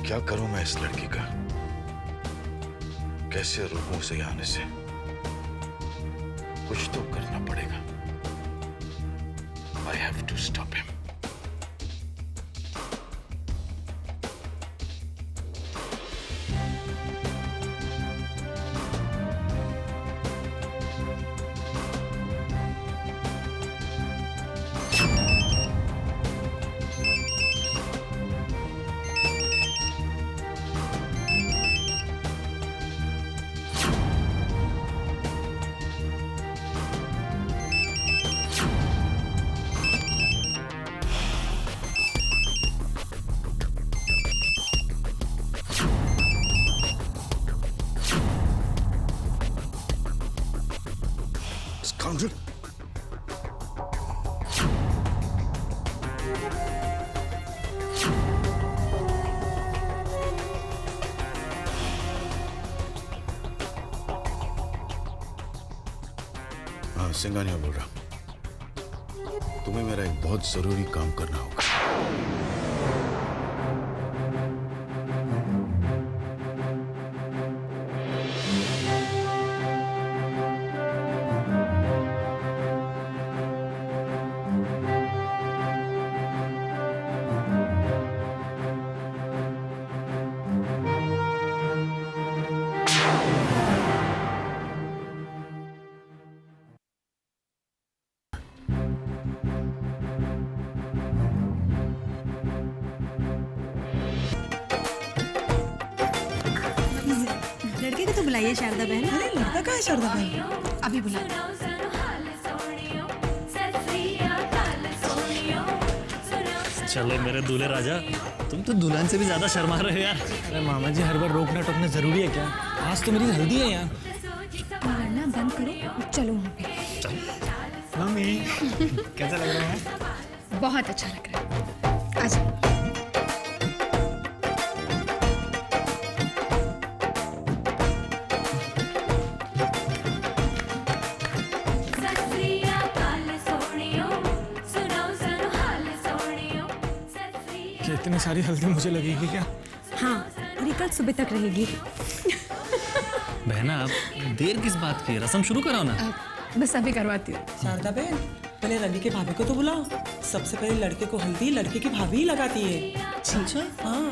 [SPEAKER 5] क्या करूं मैं इस लड़की का? कैसे रोकूं उसे यहाँ आने से? कुछ तो करना पड़ेगा। I have to stop him. Scoundrel! हाँ, सिंघानिया बोल रहा। तुम्हें मेरा एक बहुत जरूरी काम करना होगा।
[SPEAKER 4] लड़के को तो बुलाइए शारदा बहन।
[SPEAKER 10] अरे लड़का कहाँ है शारदा बहन?
[SPEAKER 3] अभी बुला।
[SPEAKER 11] चलो मेरे दूल्हे राजा, तुम तो दुल्हन से भी ज्यादा शर्मा रहे हो यार।
[SPEAKER 2] अरे मामा जी, हर बार रोकना टोकना जरूरी है क्या? आज तो मेरी हल्दी है यार।
[SPEAKER 3] लड़ना बंद करो, चलो वहाँ पे।
[SPEAKER 2] मम्मी कैसा लग रहा है?
[SPEAKER 3] बहुत अच्छा लग रहा है। आजा।
[SPEAKER 2] कि इतनी सारी हल्दी मुझे लगेगी क्या?
[SPEAKER 3] हाँ, पूरी कल सुबह तक रहेगी।
[SPEAKER 11] बहना, आप देर किस बात की? रस्म शुरू कराओ ना।
[SPEAKER 3] बस अभी करवाती हूँ।
[SPEAKER 10] शारदा बहन, पहले रवि के भाभी को तो बुलाओ। सबसे पहले लड़के को हल्दी लड़के की भाभी ही लगाती है। अच्छा हाँ।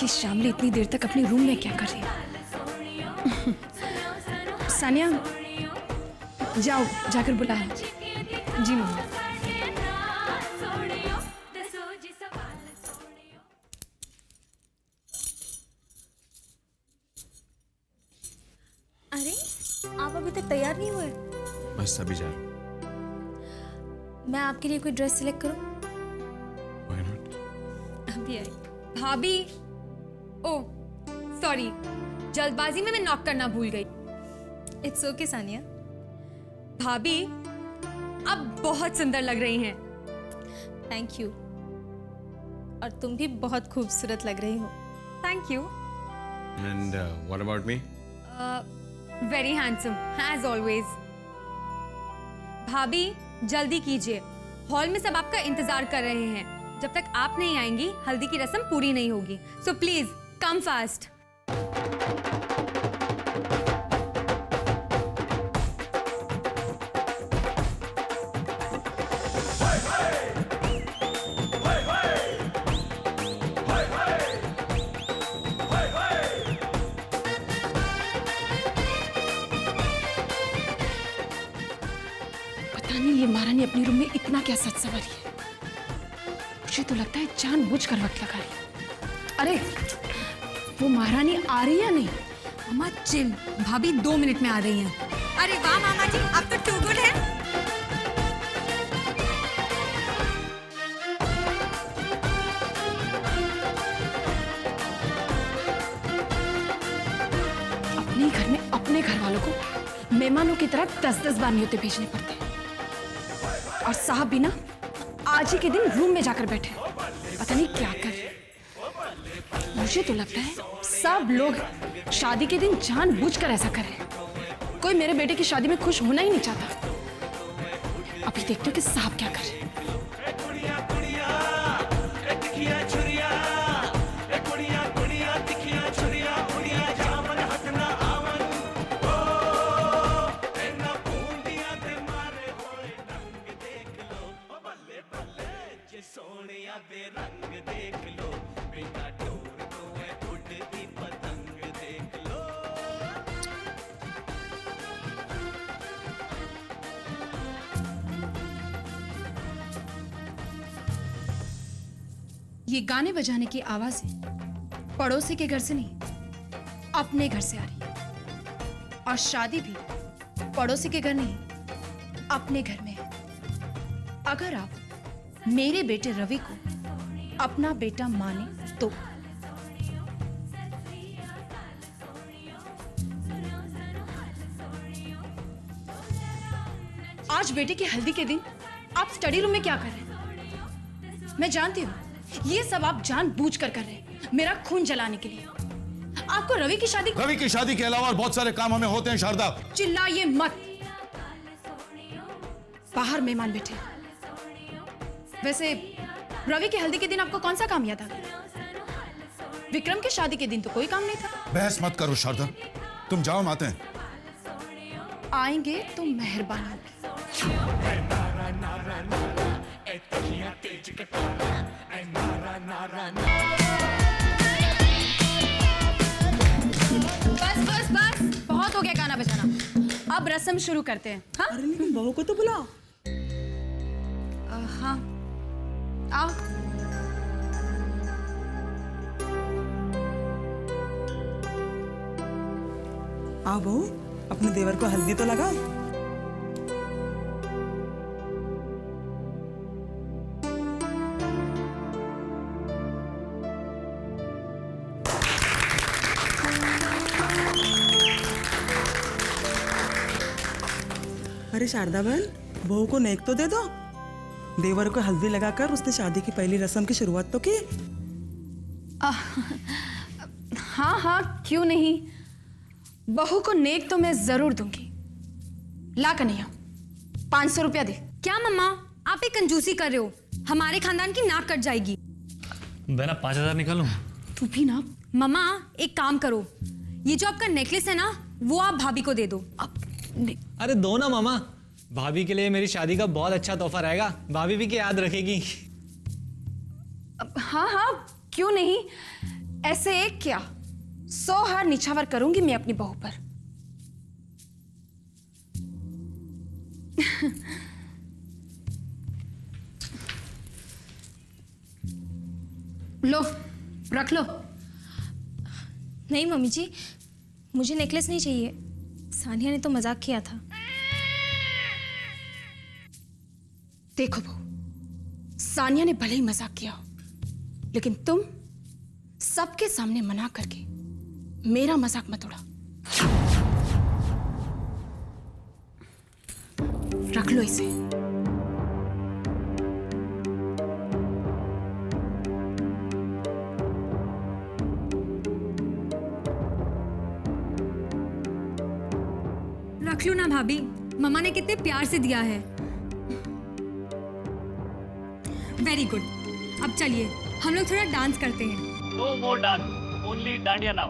[SPEAKER 3] ये शामली इतनी देर तक अपने रूम में क्या कर रही है? सानिया, जाओ जाकर बुलाओ। जी मम्मी।
[SPEAKER 1] अरे आप अभी तक तैयार नहीं हुए?
[SPEAKER 6] बस अभी जा रहा हूँ।
[SPEAKER 1] मैं आपके लिए कोई ड्रेस सिलेक्ट करूं?
[SPEAKER 6] Why not?
[SPEAKER 1] अभी आई।
[SPEAKER 3] भाभी, ओ सॉरी, जल्दबाजी में मैं नॉक करना भूल गई।
[SPEAKER 1] It's okay Sania.
[SPEAKER 3] भाभी, अब बहुत सुंदर लग रही हैं।
[SPEAKER 1] Thank you. और तुम भी बहुत खूबसूरत लग रही हो।
[SPEAKER 3] Thank you.
[SPEAKER 6] And what about me?
[SPEAKER 3] Very handsome as always. भाभी, जल्दी कीजिए, हॉल में सब आपका इंतजार कर रहे हैं। जब तक आप नहीं आएंगी हल्दी की रस्म पूरी नहीं होगी। So please come fast. पता नहीं ये महारानी अपने रूम में इतना क्या सच सवारी है। मुझे तो लगता है जानबूझकर वक्त लगा रही है। अरे वो महारानी आ रही है नहीं? मामा चिल, भाभी 2 मिनट में आ रही हैं।
[SPEAKER 4] अरे वाह मामा जी, आप तो टू गुड है।
[SPEAKER 3] अपने घर में अपने घर वालों को मेहमानों की तरह 10-10 बार न्योते भेजने पड़ते हैं। और साहब भी ना आज ही के दिन रूम में जाकर बैठे, पता नहीं क्या कर। मुझे तो लगता है सब लोग शादी के दिन जानबूझकर ऐसा कर रहे हैं। कोई मेरे बेटे की शादी में खुश होना ही नहीं चाहता। अभी देखते हो कि साहब क्या कर रहे हैं। ये गाने बजाने की आवाजें पड़ोसी के घर से नहीं, अपने घर से आ रही है। और शादी भी पड़ोसी के घर नहीं, अपने घर में है। अगर आप मेरे बेटे रवि को अपना बेटा माने तो। आज बेटे की हल्दी के दिन आप स्टडी रूम में क्या कर रहे हैं? मैं जानती हूं ये सब आप जानबूझकर कर रहे हैं, मेरा खून जलाने के लिए। आपको रवि की शादी
[SPEAKER 5] के अलावा बहुत सारे काम हमें होते हैं शारदा।
[SPEAKER 3] चिल्लाइए मत, बाहर मेहमान बैठे। वैसे रवि की हल्दी के दिन आपको कौन सा काम याद आ गया? विक्रम की शादी के दिन तो कोई काम नहीं था।
[SPEAKER 5] बहस मत करो शारदा, तुम जाओ, हम आते हैं।
[SPEAKER 3] आएंगे तो मेहरबानी होगी। बस बस बस, बहुत हो गया गाना बजाना। अब रस्म शुरू करते हैं। हाँ?
[SPEAKER 10] अरे लेकिन बहू को तो बुलाओ।
[SPEAKER 3] हाँ, आओ।
[SPEAKER 10] आओ बहू, अपने देवर को हल्दी तो लगाओ। अरे शारदा बहन, बहू को नेक तो दे दो। देवर को हल्दी लगाकर उसने शादी की पहली रस्म की शुरुआत तो की।
[SPEAKER 3] हाँ हाँ, क्यों नहीं। बहू को नेक तो मैं जरूर दूंगी। ला कन्हैया, 500 रुपया दे।
[SPEAKER 1] क्या मम्मा, आप एक कंजूसी कर रहे हो, हमारे खानदान की नाक कट जाएगी।
[SPEAKER 11] मैं ना 5000 निकालूं?
[SPEAKER 3] तू भी ना।
[SPEAKER 1] मम्मा एक काम करो, ये जो आपका नेकलेस है ना, वो आप भाभी को दे दो।
[SPEAKER 9] अरे दो ना मामा, भाभी के लिए मेरी शादी का बहुत अच्छा तोहफा रहेगा, भाभी भी की याद रखेगी।
[SPEAKER 3] हाँ हाँ, क्यों नहीं। ऐसे एक क्या 100 हार निछावर करूंगी मैं अपनी बहू पर। लो, रख लो।
[SPEAKER 1] नहीं मम्मी जी, मुझे नेकलेस नहीं चाहिए, सानिया ने तो मजाक किया था।
[SPEAKER 3] देखो बहू, सानिया ने भले ही मजाक किया हो, लेकिन तुम सबके सामने मना करके मेरा मजाक मत उड़ा। रख लो इसे।
[SPEAKER 1] रख लो ना भाभी, मम्मा ने कितने प्यार से दिया है। वेरी गुड, अब चलिए हम लोग थोड़ा डांस करते हैं।
[SPEAKER 11] No more dance, only dandiya now.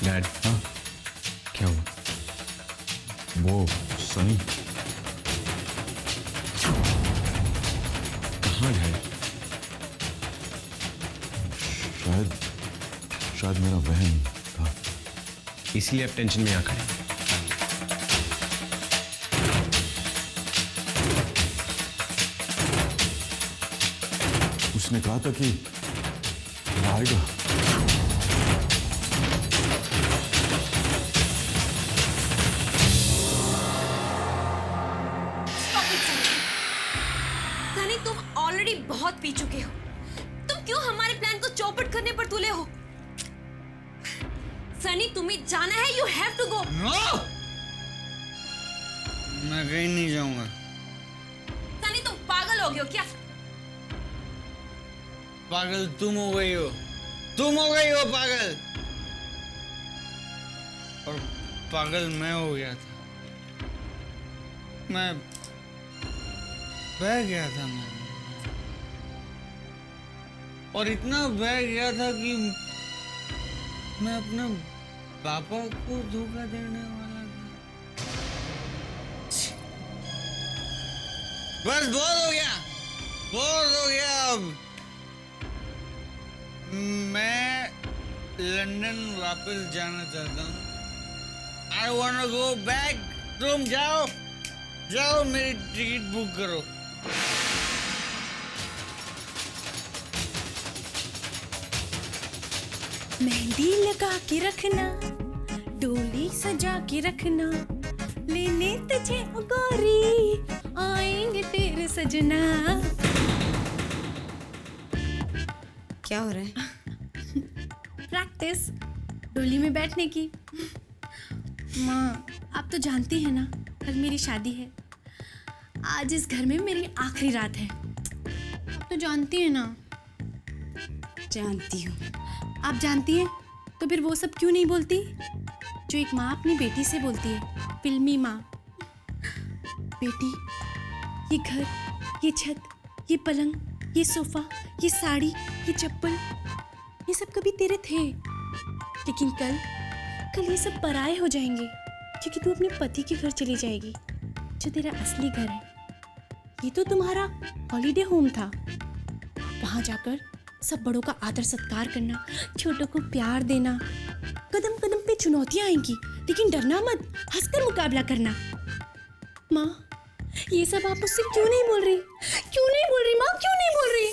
[SPEAKER 6] Dad, हाँ क्या हुआ?
[SPEAKER 5] वो सनी
[SPEAKER 6] कहाँ डैड?
[SPEAKER 5] शायद मेरा वहम था,
[SPEAKER 6] इसलिए अब टेंशन में आ खड़े।
[SPEAKER 5] उसने कहा था कि आएगा।
[SPEAKER 7] सनी, तुम ऑलरेडी बहुत पी चुके हो। तुम क्यों हमारे प्लान को चौपट करने पर तुले हो? सनी, तुम्हें जाना है, you have to go.
[SPEAKER 2] No, मैं कहीं नहीं जाऊंगा।
[SPEAKER 7] सनी, तुम पागल हो गए हो क्या?
[SPEAKER 2] पागल तुम हो गई हो, तुम हो गई हो पागल, और पागल मैं हो गया था। मैं बह गया था, और इतना बह गया था कि मैं अपने पापा को धोखा देने वाला था। बस बहुत हो गया, बहुत हो गया। अब मैं लंदन वापस जाना चाहता हूँ। I wanna go back। तुम जाओ, जाओ मेरी टिकट बुक करो।
[SPEAKER 10] मेहंदी लगा के रखना, डोली सजा के रखना, लेने तुझे ओ गोरी, आएंगे तेरे सजना।
[SPEAKER 4] क्या हो रहा है?
[SPEAKER 10] प्रैक्टिस डोली में बैठने की। माँ, आप तो जानती हैं ना, कल मेरी शादी है। आज इस घर में मेरी आखिरी रात है। आप तो जानती हैं ना।
[SPEAKER 4] जानती हूँ।
[SPEAKER 10] आप जानती हैं तो फिर वो सब क्यों नहीं बोलती जो एक माँ अपनी बेटी से बोलती है? फिल्मी माँ। बेटी, ये घर, ये छत, ये पलंग, ये सोफा, ये साड़ी, ये चप्पल, ये सब कभी तेरे थे, लेकिन कल ये सब पराये हो जाएंगे, क्योंकि तू अपने पति के घर चली जाएगी, जो तेरा असली घर है। ये तो तुम्हारा हॉलीडे होम था। वहां जाकर सब बड़ों का आदर सत्कार करना, छोटों को प्यार देना। कदम कदम पे चुनौतियां आएंगी, लेकिन डरना मत, हंसकर मुकाबला करना। माँ, ये सब आप मुझसे क्यों नहीं बोल रही? क्यों नहीं बोल रही माँ, क्यों नहीं बोल रही?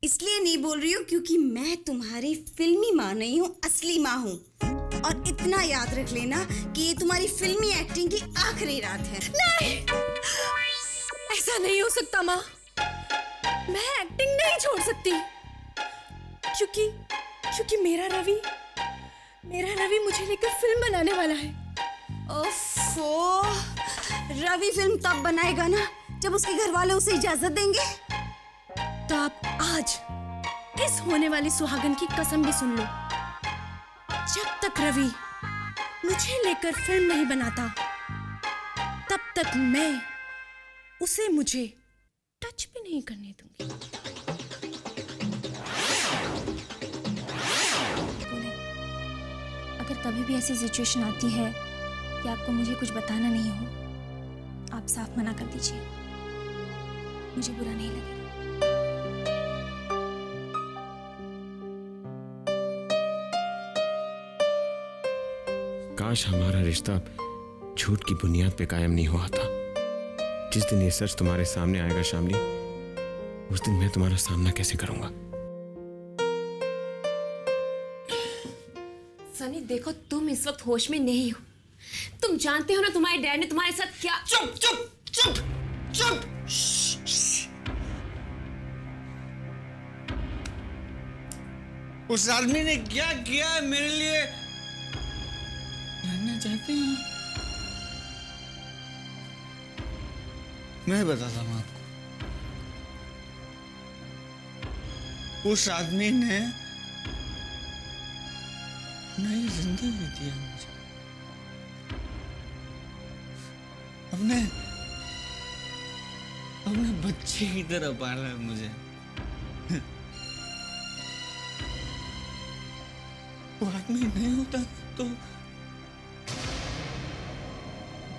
[SPEAKER 4] इसलिए नहीं बोल रही हूँ क्योंकि मैं तुम्हारी फिल्मी माँ नहीं हूँ, असली माँ हूँ। और इतना याद रख लेना कि ये तुम्हारी फिल्मी एक्टिंग की आखिरी रात है।
[SPEAKER 10] नहीं, ऐसा नहीं हो सकता माँ। मैं एक्टिंग नहीं छोड़ सकती, क्योंकि मेरा रवि मुझे लेकर फिल्म बनाने वाला है।
[SPEAKER 4] ओफो, रवि फिल्म तब बनाएगा ना जब उसके घर वाले उसे इजाजत देंगे।
[SPEAKER 10] तो आप आज इस होने वाली सुहागन की कसम भी सुन लो। जब तक रवि मुझे लेकर फिल्म नहीं बनाता, तब तक मैं उसे मुझे टच भी नहीं करने दूंगी।
[SPEAKER 1] अगर कभी भी ऐसी सिचुएशन आती है कि आपको मुझे कुछ बताना नहीं हो, आप साफ मना कर दीजिए, मुझे बुरा नहीं लगेगा।
[SPEAKER 6] काश हमारा रिश्ता झूठ की बुनियाद पे कायम नहीं हुआ था। जिस दिन ये सच तुम्हारे सामने आएगा शामली, उस दिन मैं तुम्हारा सामना कैसे करूंगा?
[SPEAKER 7] सनी देखो, तुम इस वक्त होश में नहीं हो। तुम जानते हो ना तुम्हारे डैड ने तुम्हारे साथ क्या।
[SPEAKER 2] चुप चुप चुप चुप। उस आदमी ने क्या किया है मेरे लिए जानना चाहते हैं? मैं बताता हूं आपको। उस आदमी ने नई जिंदगी दी है मुझे। अपने बच्चे की तरह पाला है मुझे। वो आदमी नहीं होता तो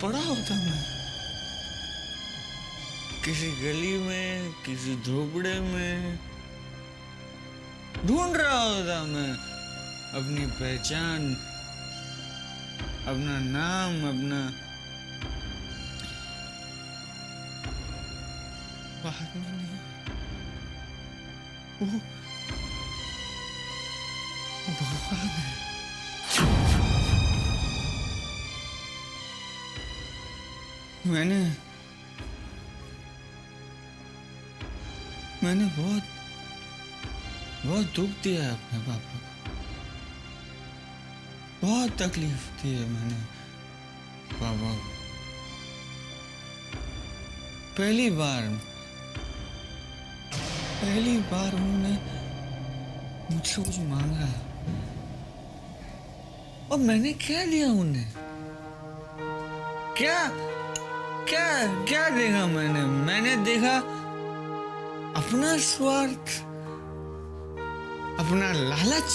[SPEAKER 2] बड़ा होता मैं, किसी गली में, किसी झोपड़े में ढूंढ रहा होता मैं अपनी पहचान, अपना नाम, अपना। बाद में नहीं, मैंने बहुत दुख दिया है अपने पापा को, बहुत तकलीफ दी है मैंने पापा को। पहली बार उन्होंने मुझसे कुछ मांगा और मैंने क्या दिया उन्हें? क्या देखा मैंने देखा अपना स्वार्थ, अपना लालच,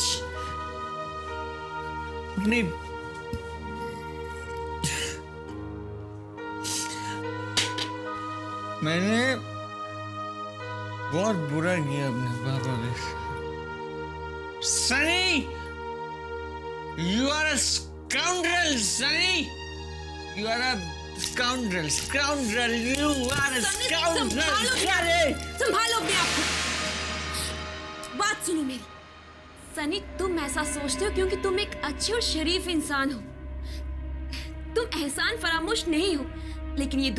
[SPEAKER 2] अपनी मैंने बहुत बुरा किया अपने पापा के साथ। Sunny, you are a scoundrel, Sunny. You are a scoundrel. You are a scoundrel.
[SPEAKER 3] संभालो अपने आप को। बात सुनो मेरी।
[SPEAKER 7] सनी, तुम ऐसा सोचते हो क्योंकि तुम एक अच्छे और शरीफ इंसान हो। तुम एहसान फरामोश नहीं हो, लेकिन ये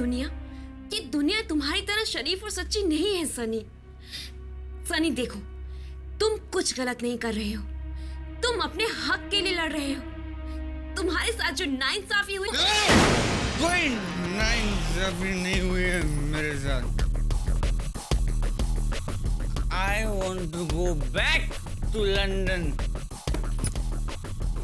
[SPEAKER 7] दुनिया तुम्हारी तरह शरीफ और सच्ची नहीं है सनी। सनी देखो, तुम कुछ गलत नहीं कर रहे हो, तुम अपने हक के लिए लड़ रहे हो। तुम्हारे साथ जो नाइंसाफी हुई,
[SPEAKER 2] कोई नाइंसाफी नहीं हुई है मेरे साथ। I want to go back to London.